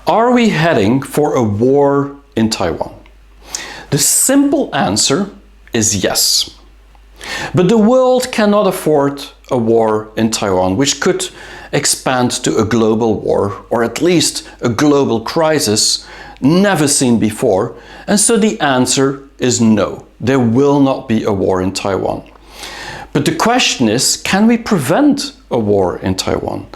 Are we heading for a war in Taiwan? The simple answer is yes. But the world cannot afford a war in Taiwan, which could expand to a global war, or at least a global crisis never seen before. And so the answer is no, there will not be a war in Taiwan. But the question is, can we prevent a war in Taiwan?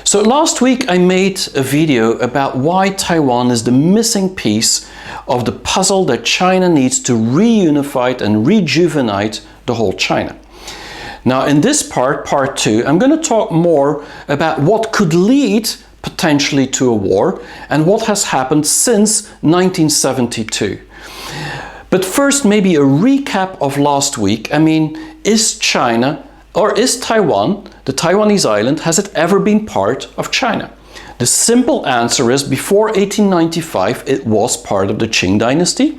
So last week I made a video about why Taiwan is the missing piece of the puzzle that China needs to reunify and rejuvenate the whole China. Now in this part 2, I'm going to talk more about what could lead potentially to a war and what has happened since 1972. But first, maybe a recap of last week. I mean, is China or is Taiwan, the Taiwanese island, has it ever been part of China? The simple answer is before 1895 it was part of the Qing dynasty.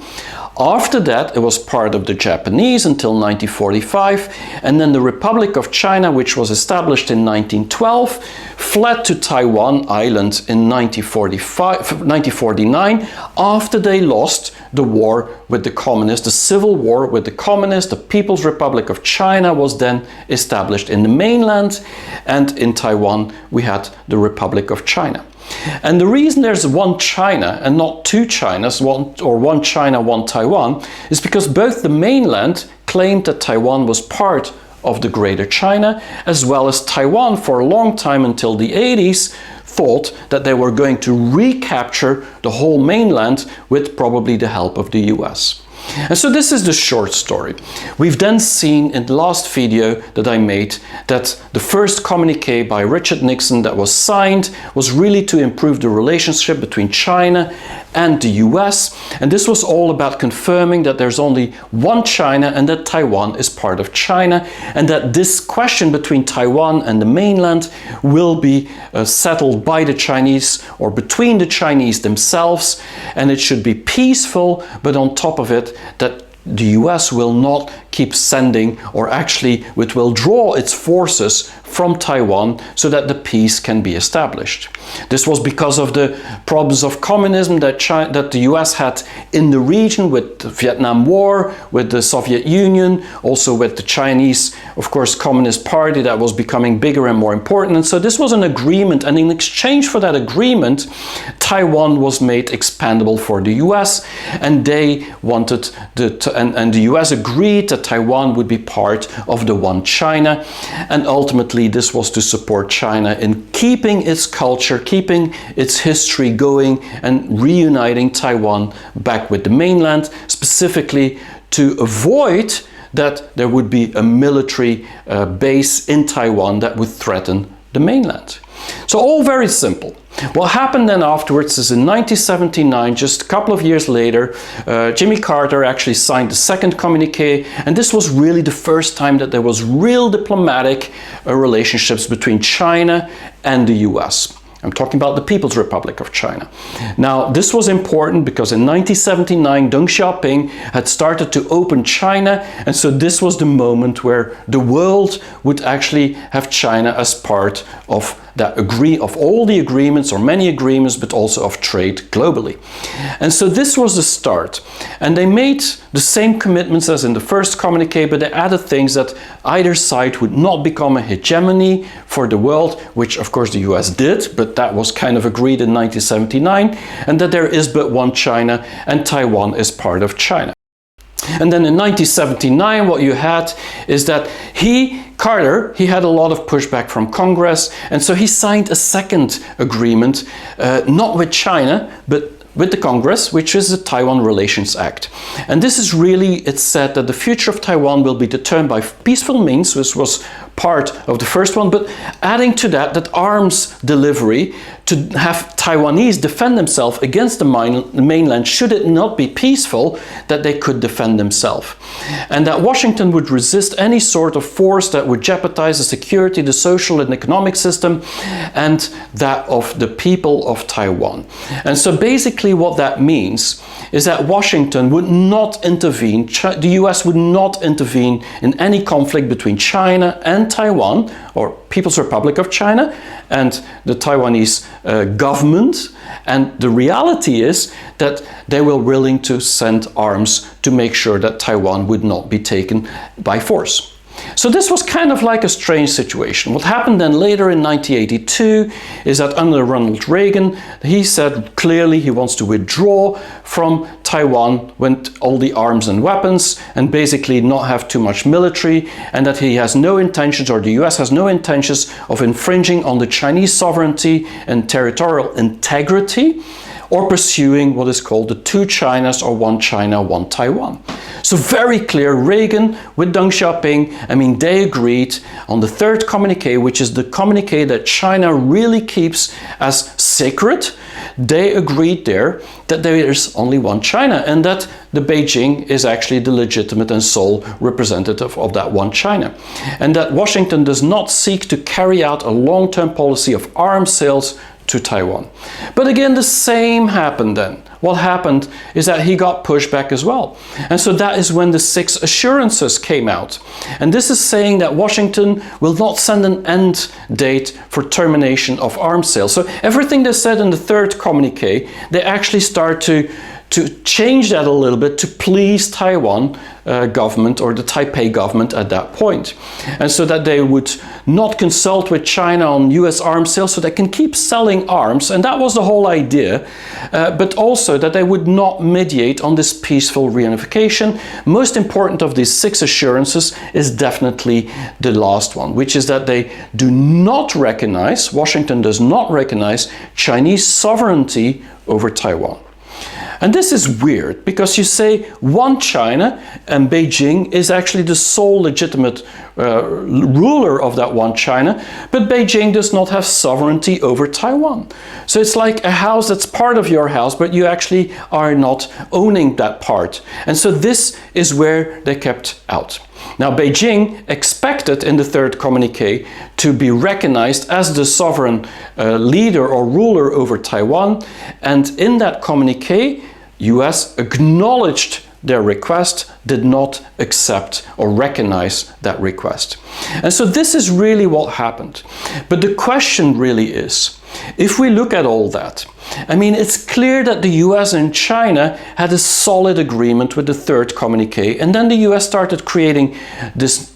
After that it was part of the Japanese until 1945, and then the Republic of China, which was established in 1912, fled to Taiwan Island in 1949 after they lost the war with the communists, the civil war with the communists. The People's Republic of China was then established in the mainland, and in Taiwan we had the Republic of China. And the reason there's one China and not two Chinas, one China, one Taiwan, is because both the mainland claimed that Taiwan was part of the Greater China, as well as Taiwan for a long time until the 80s thought that they were going to recapture the whole mainland with probably the help of the US. And so this is the short story. We've then seen in the last video that I made that the first communique by Richard Nixon that was signed was really to improve the relationship between China and the US. And this was all about confirming that there's only one China and that Taiwan is part of China, and that this question between Taiwan and the mainland will be settled by the Chinese or between the Chinese themselves, and it should be peaceful, but on top of it that the US will not keep sending, or actually it will draw its forces from Taiwan so that the peace can be established. This was because of the problems of communism that the US had in the region, with the Vietnam War, with the Soviet Union, also with the Chinese, of course, Communist Party that was becoming bigger and more important. And so this was an agreement, and in exchange for that agreement, Taiwan was made expandable for the US, and they wanted and the US agreed that Taiwan would be part of the one China, and ultimately this was to support China in keeping its culture, keeping its history going, and reuniting Taiwan back with the mainland, specifically to avoid that there would be a military base in Taiwan that would threaten the mainland. So all very simple. What happened then afterwards is in 1979, just a couple of years later, Jimmy Carter actually signed the second communique, and this was really the first time that there was real diplomatic relationships between China and the US. I'm talking about the People's Republic of China. Now, this was important because in 1979, Deng Xiaoping had started to open China, and so this was the moment where the world would actually have China as part of all the agreements, or many agreements, but also of trade globally. And so this was the start. And they made the same commitments as in the first communique, but they added things that either side would not become a hegemony for the world, which of course the US did, but that was kind of agreed in 1979, and that there is but one China and Taiwan is part of China. And then in 1979, what you had is that Carter had a lot of pushback from Congress, and so he signed a second agreement, not with China, but with the Congress, which is the Taiwan Relations Act. And this is really, it said that the future of Taiwan will be determined by peaceful means, which was part of the first one, but adding to that arms delivery to have Taiwanese defend themselves against the mainland, should it not be peaceful, that they could defend themselves. And that Washington would resist any sort of force that would jeopardize the security, the social and economic system, and that of the people of Taiwan. And so basically what that means is that Washington would not intervene, the US would not intervene in any conflict between China and and Taiwan, or People's Republic of China, and the Taiwanese government. And the reality is that they were willing to send arms to make sure that Taiwan would not be taken by force. So this was kind of like a strange situation. What happened then later in 1982 is that under Ronald Reagan, he said clearly he wants to withdraw from Taiwan with all the arms and weapons and basically not have too much military, and that he has no intentions, or the US has no intentions, of infringing on the Chinese sovereignty and territorial integrity, or pursuing what is called the two Chinas, or one China, one Taiwan. So very clear, Reagan with Deng Xiaoping, I mean, they agreed on the third communique, which is the communique that China really keeps as sacred. They agreed there that there is only one China, and that the Beijing is actually the legitimate and sole representative of that one China. And that Washington does not seek to carry out a long-term policy of arms sales to Taiwan. But again, the same happened then. What happened is that he got pushed back as well. And so that is when the 6 assurances came out. And this is saying that Washington will not send an end date for termination of arms sales. So everything they said in the third communique, they actually start to change that a little bit to please Taiwan government, or the Taipei government at that point. And so that they would not consult with China on US arms sales, so they can keep selling arms, and that was the whole idea, but also that they would not mediate on this peaceful reunification. Most important of these 6 assurances is definitely the last one, which is that they do not recognize, Washington does not recognize, Chinese sovereignty over Taiwan. And this is weird, because you say one China, and Beijing is actually the sole legitimate ruler of that one China, but Beijing does not have sovereignty over Taiwan. So it's like a house that's part of your house, but you actually are not owning that part. And so this is where they kept out. Now, Beijing expected in the third communique to be recognized as the sovereign leader or ruler over Taiwan, and in that communique, US acknowledged their request, did not accept or recognize that request. And so this is really what happened. But the question really is, if we look at all that, I mean, it's clear that the US and China had a solid agreement with the third communique, and then the US started creating this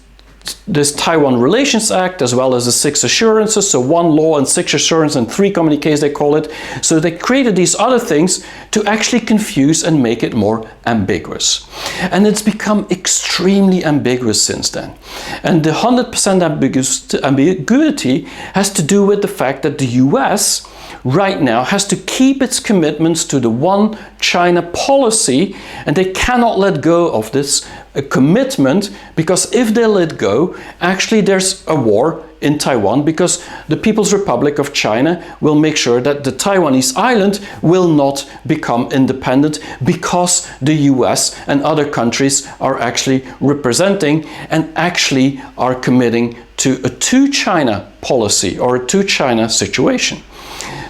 Taiwan Relations Act, as well as the 6 assurances, so 1 law and 6 assurances and 3 communiques they call it. So they created these other things to actually confuse and make it more ambiguous. And it's become extremely ambiguous since then. And the 100% ambiguity has to do with the fact that the US right now has to keep its commitments to the one China policy, and they cannot let go of this commitment, because if they let go, actually there's a war in Taiwan, because the People's Republic of China will make sure that the Taiwanese island will not become independent, because the US and other countries are actually representing and actually are committing to a two-China policy, or a two-China situation.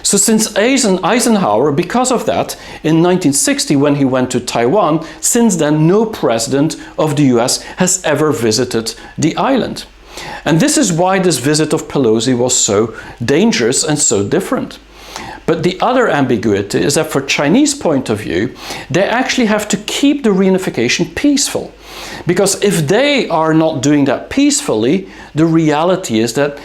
So since Eisenhower, because of that, in 1960 when he went to Taiwan, since then no president of the US has ever visited the island. And this is why this visit of Pelosi was so dangerous and so different. But the other ambiguity is that, for Chinese point of view, they actually have to keep the reunification peaceful. Because if they are not doing that peacefully, the reality is that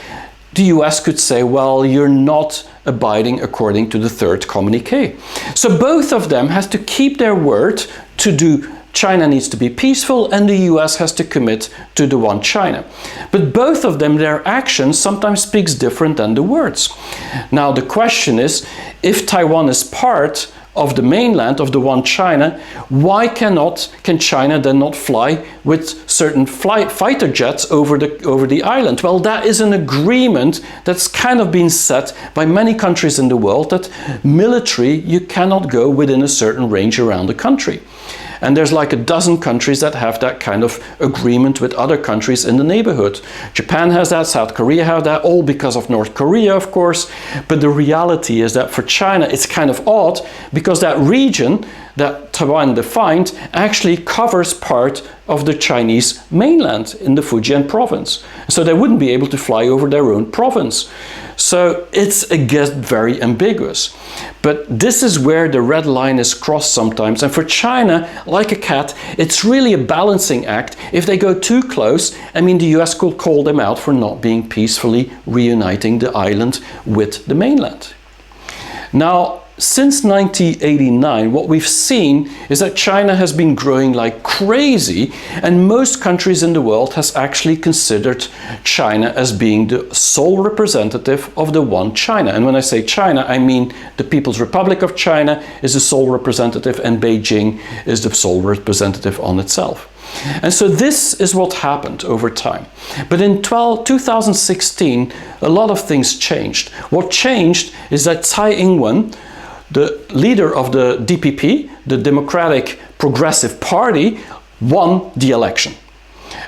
the US could say, well, you're not abiding according to the third communique. So both of them has to keep their word to do. China needs to be peaceful, and the US has to commit to the one China. But both of them, their actions sometimes speaks different than the words. Now the question is, if Taiwan is part of the mainland, of the one China, why can China then not fly with certain fighter jets over the island? Well, that is an agreement that's kind of been set by many countries in the world, that military, you cannot go within a certain range around the country. And there's like a dozen countries that have that kind of agreement with other countries in the neighborhood. Japan has that, South Korea has that, all because of North Korea, of course. But the reality is that for China, it's kind of odd, because that region, that Taiwan defined actually covers part of the Chinese mainland in the Fujian province. So they wouldn't be able to fly over their own province. So it's again very ambiguous. But this is where the red line is crossed sometimes. And for China, like a cat, it's really a balancing act. If they go too close, I mean, the US could call them out for not being peacefully reuniting the island with the mainland. Now, since 1989, what we've seen is that China has been growing like crazy, and most countries in the world has actually considered China as being the sole representative of the one China. And when I say China, I mean the People's Republic of China is the sole representative, and Beijing is the sole representative on itself. And so this is what happened over time. But in 2016, a lot of things changed. What changed is that Tsai Ing-Wen, the leader of the DPP, the Democratic Progressive Party, won the election.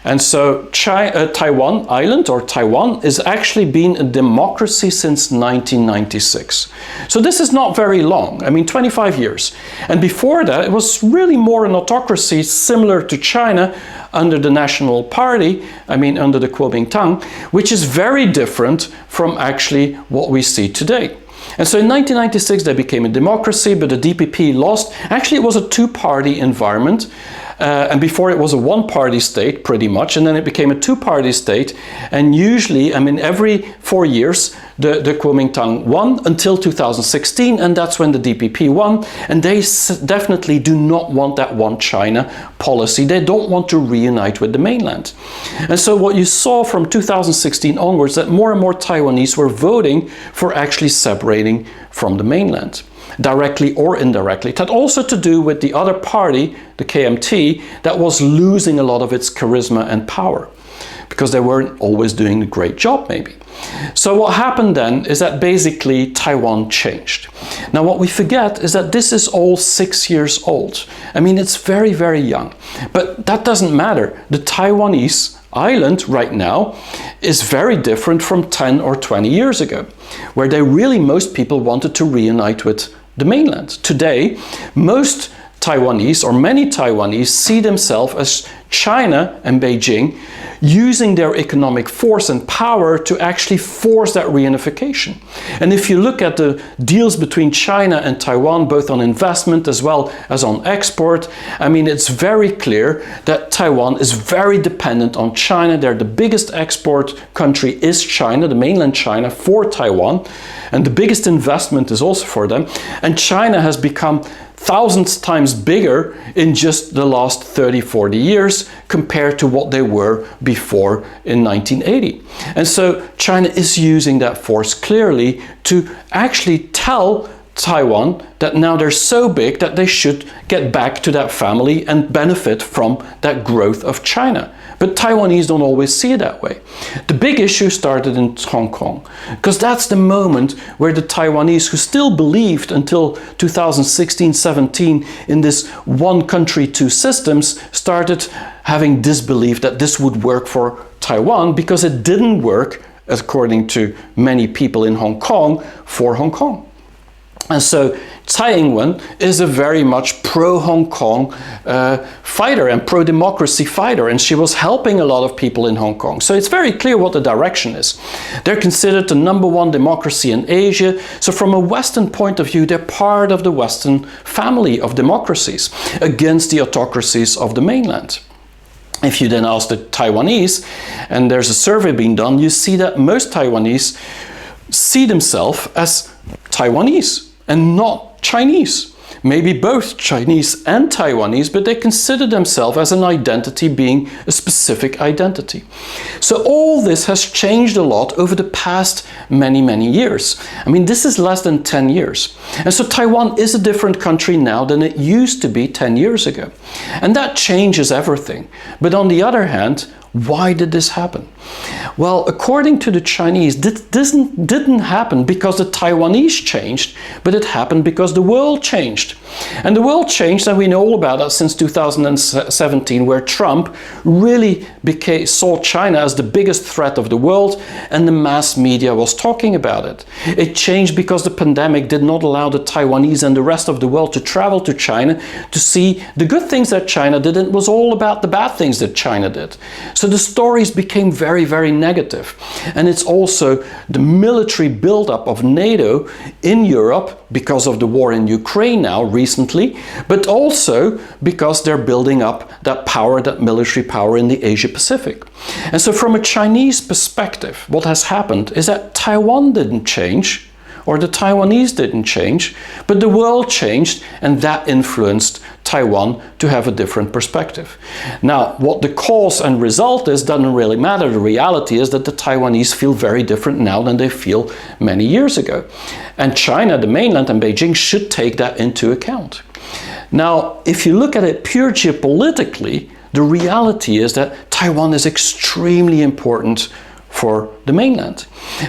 And so Taiwan Island, or Taiwan, is actually been a democracy since 1996. So this is not very long, I mean 25 years. And before that, it was really more an autocracy similar to China under the National Party, I mean under the Kuomintang, which is very different from actually what we see today. And so in 1996 they became a democracy, but the DPP lost. Actually, it was a two-party environment. And before it was a one-party state, pretty much, and then it became a two-party state. And usually, I mean, every 4 years, the Kuomintang won until 2016, and that's when the DPP won. And they definitely do not want that one China policy. They don't want to reunite with the mainland. And so what you saw from 2016 onwards, that more and more Taiwanese were voting for actually separating from the mainland, directly or indirectly. It had also to do with the other party, the KMT, that was losing a lot of its charisma and power because they weren't always doing a great job, maybe. So what happened then is that basically Taiwan changed. Now what we forget is that this is all 6 years old. I mean, it's very, very young. But that doesn't matter. The Taiwanese island right now is very different from 10 or 20 years ago, where most people wanted to reunite with the mainland. Today, most Taiwanese, or many Taiwanese, see themselves as China and Beijing using their economic force and power to actually force that reunification. And if you look at the deals between China and Taiwan, both on investment as well as on export, I mean, it's very clear that Taiwan is very dependent on China. They're the biggest export country is China, the mainland China, for Taiwan. And the biggest investment is also for them. And China has become thousands times bigger in just the last 30, 40 years compared to what they were before in 1980. And so China is using that force clearly to actually tell Taiwan that now they're so big that they should get back to that family and benefit from that growth of China. But Taiwanese don't always see it that way. The big issue started in Hong Kong, because that's the moment where the Taiwanese, who still believed until 2016-17 in this one country, two systems, started having disbelief that this would work for Taiwan, because it didn't work, according to many people in Hong Kong, for Hong Kong. And so Tsai Ing-Wen is a very much pro-Hong Kong fighter and pro-democracy fighter, and she was helping a lot of people in Hong Kong. So it's very clear what the direction is. They're considered the #1 democracy in Asia. So from a Western point of view, they're part of the Western family of democracies against the autocracies of the mainland. If you then ask the Taiwanese, and there's a survey being done, you see that most Taiwanese see themselves as Taiwanese and not Chinese. Maybe both Chinese and Taiwanese, but they consider themselves as an identity, being a specific identity. So all this has changed a lot over the past many, many years. I mean, this is less than 10 years. And so Taiwan is a different country now than it used to be 10 years ago. And that changes everything. But on the other hand, why did this happen? Well, according to the Chinese, this didn't happen because the Taiwanese changed, but it happened because the world changed. And the world changed, and we know all about that since 2017, where Trump really saw China as the biggest threat of the world, and the mass media was talking about it. It changed because the pandemic did not allow the Taiwanese and the rest of the world to travel to China to see the good things that China did, and it was all about the bad things that China did. So the stories became very, very negative. And it's also the military buildup of NATO in Europe because of the war in Ukraine now recently, but also because they're building up that power, that military power in the Asia Pacific. And so from a Chinese perspective, what has happened is that Taiwan didn't change, or the Taiwanese didn't change, but the world changed, and that influenced Taiwan to have a different perspective. Now, what the cause and result is doesn't really matter. The reality is that the Taiwanese feel very different now than they feel many years ago. And China, the mainland, and Beijing should take that into account. Now, if you look at it pure geopolitically, the reality is that Taiwan is extremely important for the mainland,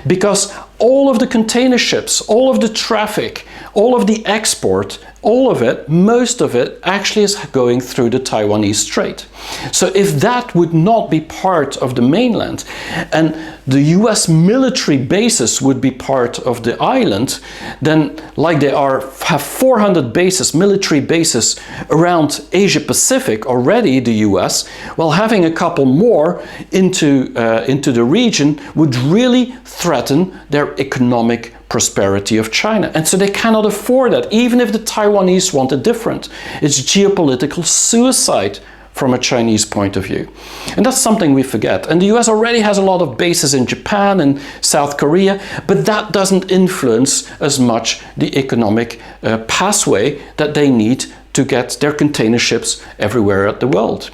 because all of the container ships, all of the traffic, all of the export, all of it, most of it actually is going through the Taiwanese Strait. So if that would not be part of the mainland, and the US military bases would be part of the island, then like they have 400 bases, military bases around Asia Pacific already, the US, well, having a couple more into the region would really threaten their economic prosperity of China. And so they cannot afford that, even if the Taiwanese want it different. It's geopolitical suicide from a Chinese point of view. And that's something we forget. And the US already has a lot of bases in Japan and South Korea, but that doesn't influence as much the economic pathway that they need to get their container ships everywhere at the world.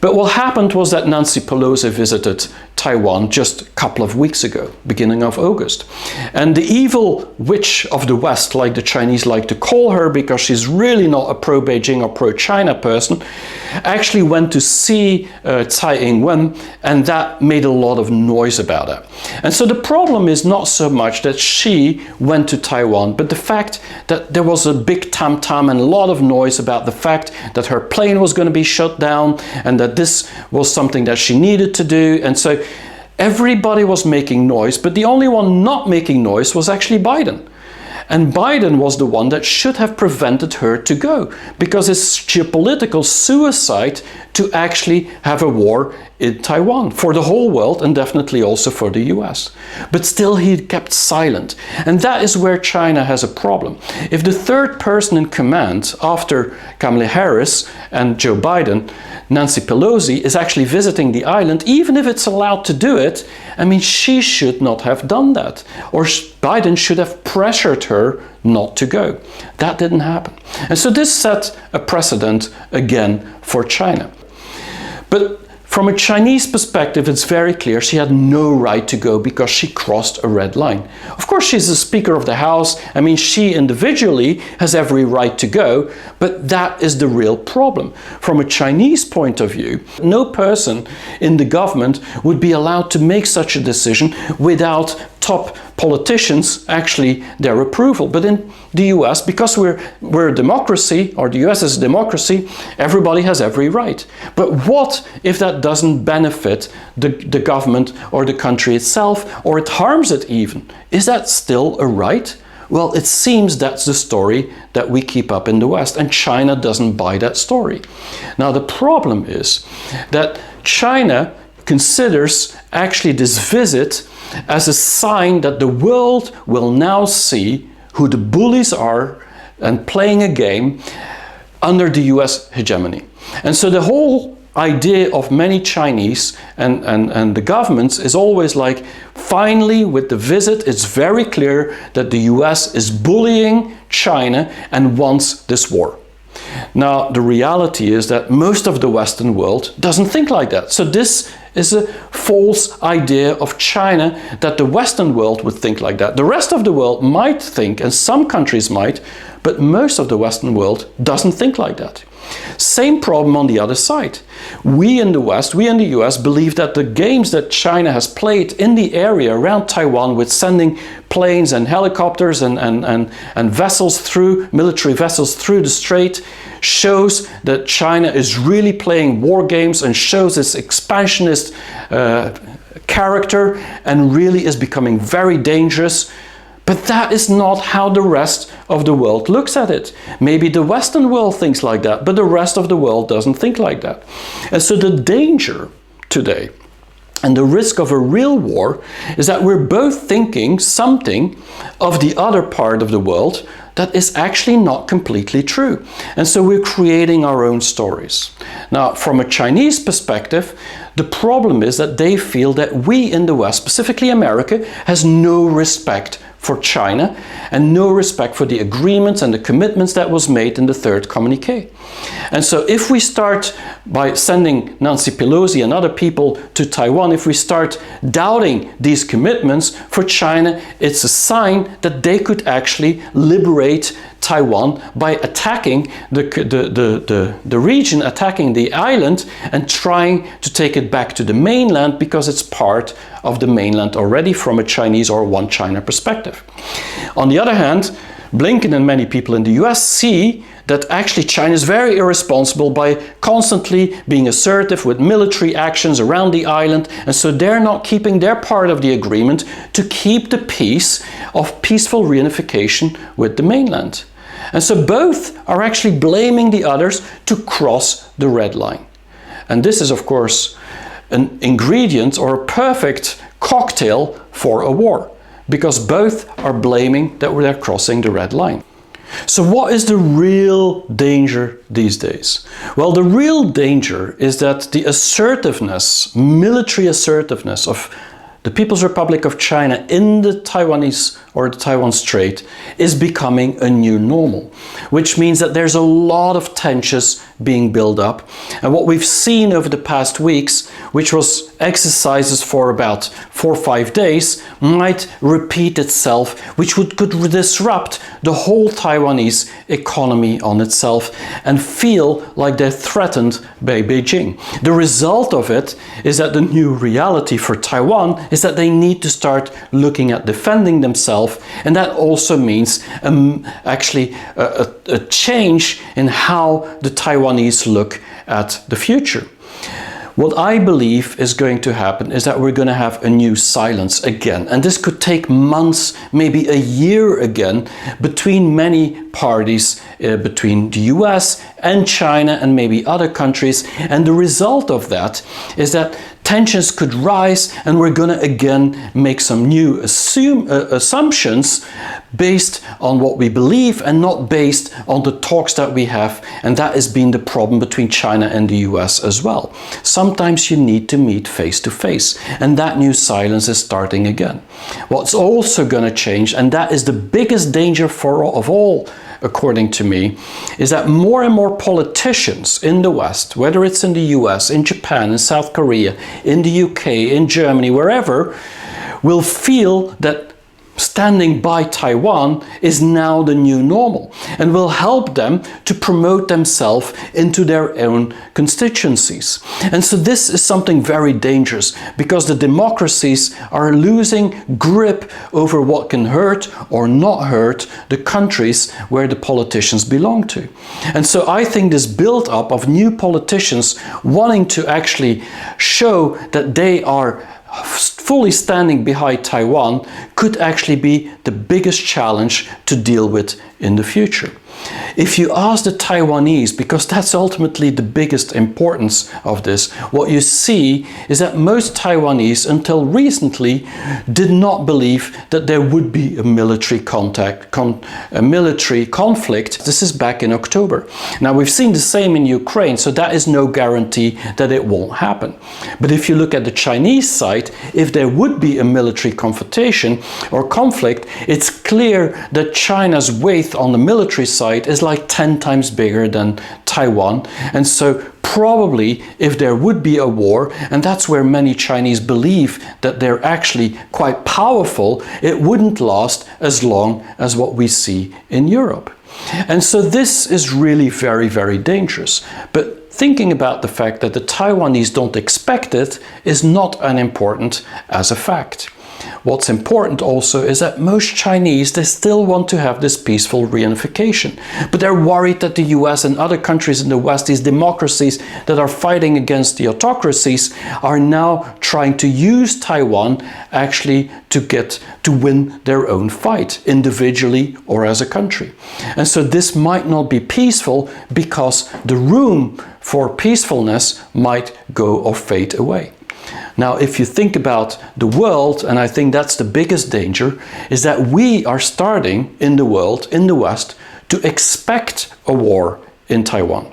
But what happened was that Nancy Pelosi visited Taiwan just a couple of weeks ago, beginning of August. And the evil witch of the West, like the Chinese like to call her, because she's really not a pro-Beijing or pro-China person, actually went to see Tsai Ing-Wen, and that made a lot of noise about it. And so the problem is not so much that she went to Taiwan, but the fact that there was a big tam-tam and a lot of noise about the fact that her plane was going to be shut down, and that this was something that she needed to do. And so everybody was making noise, but the only one not making noise was actually Biden. And Biden was the one that should have prevented her to go, because it's geopolitical suicide to actually have a war in Taiwan for the whole world, and definitely also for the US. But still he kept silent. And that is where China has a problem. If the third person in command after Kamala Harris and Joe Biden, Nancy Pelosi, is actually visiting the island, even if it's allowed to do it, I mean, she should not have done that. Or Biden should have pressured her not to go. That didn't happen. And so this set a precedent again for China. But from a Chinese perspective, it's very clear she had no right to go because she crossed a red line. Of course, she's the Speaker of the House. I mean, she individually has every right to go, but that is the real problem. From a Chinese point of view, no person in the government would be allowed to make such a decision without top politicians actually their approval. But in the US, because we're a democracy, or the US is a democracy, everybody has every right. But what if that doesn't benefit the government or the country itself, or it harms it even? Is that still a right? Well, it seems that's the story that we keep up in the West, and China doesn't buy that story. Now, the problem is that China considers actually this visit as a sign that the world will now see who the bullies are and playing a game under the US hegemony. And so the whole idea of many Chinese and the governments is always like, finally with the visit, it's very clear that the US is bullying China and wants this war. Now, the reality is that most of the Western world doesn't think like that. So this is a false idea of China, that the Western world would think like that. The rest of the world might think, and some countries might, but most of the Western world doesn't think like that. Same problem on the other side. We in the West, we in the US, believe that the games that China has played in the area around Taiwan with sending planes and helicopters and vessels through, military vessels through the strait, shows that China is really playing war games and shows its expansionist character and really is becoming very dangerous. But that is not how the rest of the world looks at it. Maybe the Western world thinks like that, but the rest of the world doesn't think like that. And so the danger today and the risk of a real war is that we're both thinking something of the other part of the world that is actually not completely true. And so we're creating our own stories. Now, from a Chinese perspective, the problem is that they feel that we in the West, specifically America, has no respect for China and no respect for the agreements and the commitments that was made in the third communique. And so if we start by sending Nancy Pelosi and other people to Taiwan, if we start doubting these commitments, for China, it's a sign that they could actually liberate Taiwan by attacking the region, attacking the island, and trying to take it back to the mainland because it's part of the mainland already from a Chinese or one China perspective. On the other hand, Blinken and many people in the US see that actually China is very irresponsible by constantly being assertive with military actions around the island, and so they're not keeping their part of the agreement to keep the peace of peaceful reunification with the mainland. And so both are actually blaming the others to cross the red line. And this is, of course, an ingredient or a perfect cocktail for a war, because both are blaming that they're crossing the red line. So what is the real danger these days? Well, the real danger is that the assertiveness, military assertiveness of the People's Republic of China in the Taiwanese or the Taiwan Strait is becoming a new normal, which means that there's a lot of tensions being built up. And what we've seen over the past weeks, which was exercises for about 4 or 5 days, might repeat itself, which could disrupt the whole Taiwanese economy on itself and feel like they're threatened by Beijing. The result of it is that the new reality for Taiwan is that they need to start looking at defending themselves, and that also means actually a change in how the Taiwanese look at the future. What I believe is going to happen is that we're going to have a new silence again. And this could take months, maybe a year again, between many parties, between the US and China and maybe other countries. And the result of that is that tensions could rise, and we're going to again make some new assumptions based on what we believe and not based on the talks that we have. And that has been the problem between China and the US as well. Sometimes you need to meet face to face, and that new silence is starting again. What's also going to change, and that is the biggest danger of all, according to me, is that more and more politicians in the West, whether it's in the US, in Japan, in South Korea, in the UK, in Germany, wherever, will feel that standing by Taiwan is now the new normal and will help them to promote themselves into their own constituencies. And so this is something very dangerous, because the democracies are losing grip over what can hurt or not hurt the countries where the politicians belong to. And so I think this build-up of new politicians wanting to actually show that they are fully standing behind Taiwan could actually be the biggest challenge to deal with in the future. If you ask the Taiwanese, because that's ultimately the biggest importance of this, what you see is that most Taiwanese until recently did not believe that there would be a military conflict. This is back in October. Now we've seen the same in Ukraine, so that is no guarantee that it won't happen. But if you look at the Chinese side, if there would be a military confrontation or conflict, it's clear that China's weight on the military side is like 10 times bigger than Taiwan. And so probably if there would be a war, and that's where many Chinese believe that they're actually quite powerful, it wouldn't last as long as what we see in Europe. And so this is really very, very dangerous. But thinking about the fact that the Taiwanese don't expect it is not unimportant as a fact. What's important also is that most Chinese, they still want to have this peaceful reunification. But they're worried that the US and other countries in the West, these democracies that are fighting against the autocracies, are now trying to use Taiwan actually to win their own fight, individually or as a country. And so this might not be peaceful because the room for peacefulness might go or fade away. Now, if you think about the world, and I think that's the biggest danger, is that we are starting in the world, in the West, to expect a war in Taiwan.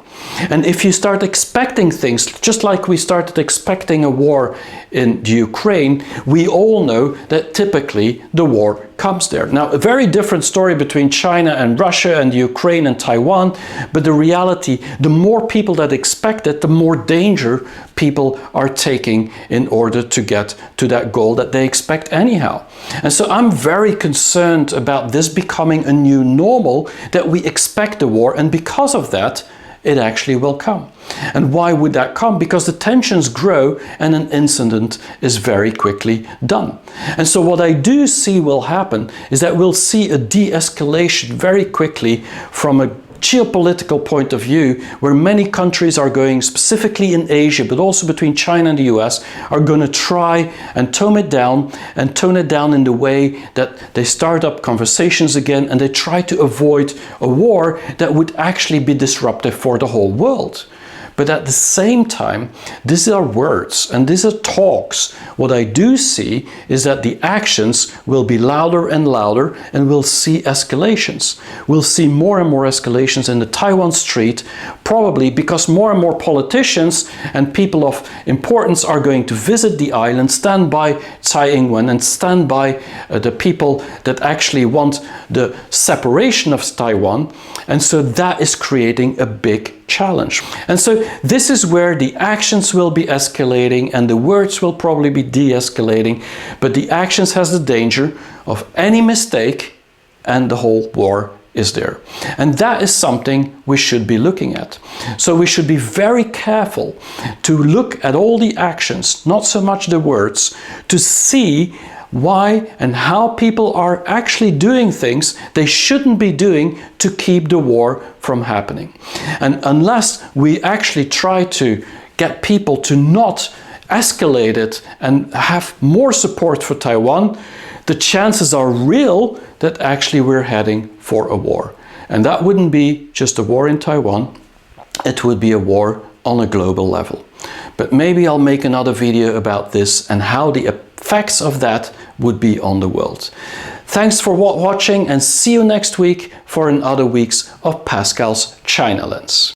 And if you start expecting things, just like we started expecting a war in the Ukraine, we all know that typically the war comes there. Now, a very different story between China and Russia and Ukraine and Taiwan, but the reality, the more people that expect it, the more danger people are taking in order to get to that goal that they expect anyhow. And so I'm very concerned about this becoming a new normal, that we expect the war, and because of that, it actually will come. And why would that come? Because the tensions grow and an incident is very quickly done. And so what I do see will happen is that we'll see a de-escalation very quickly from a geopolitical point of view, where many countries are going, specifically in Asia, but also between China and the US, are going to try and tone it down in the way that they start up conversations again, and they try to avoid a war that would actually be disruptive for the whole world. But at the same time, these are words and these are talks. What I do see is that the actions will be louder and louder, and we'll see escalations. We'll see more and more escalations in the Taiwan street, probably because more and more politicians and people of importance are going to visit the island, stand by Tsai Ing-Wen and stand by the people that actually want the separation of Taiwan. And so that is creating a big challenge. And so this is where the actions will be escalating and the words will probably be de-escalating, but the actions has the danger of any mistake and the whole war is there. And that is something we should be looking at. So we should be very careful to look at all the actions, not so much the words, to see why and how people are actually doing things they shouldn't be doing to keep the war from happening. And unless we actually try to get people to not escalate it and have more support for Taiwan, the chances are real that actually we're heading for a war. And that wouldn't be just a war in Taiwan, it would be a war on a global level. But maybe I'll make another video about this and how the effects of that would be on the world. Thanks for watching, and see you next week for another week's of Pascal's China Lens.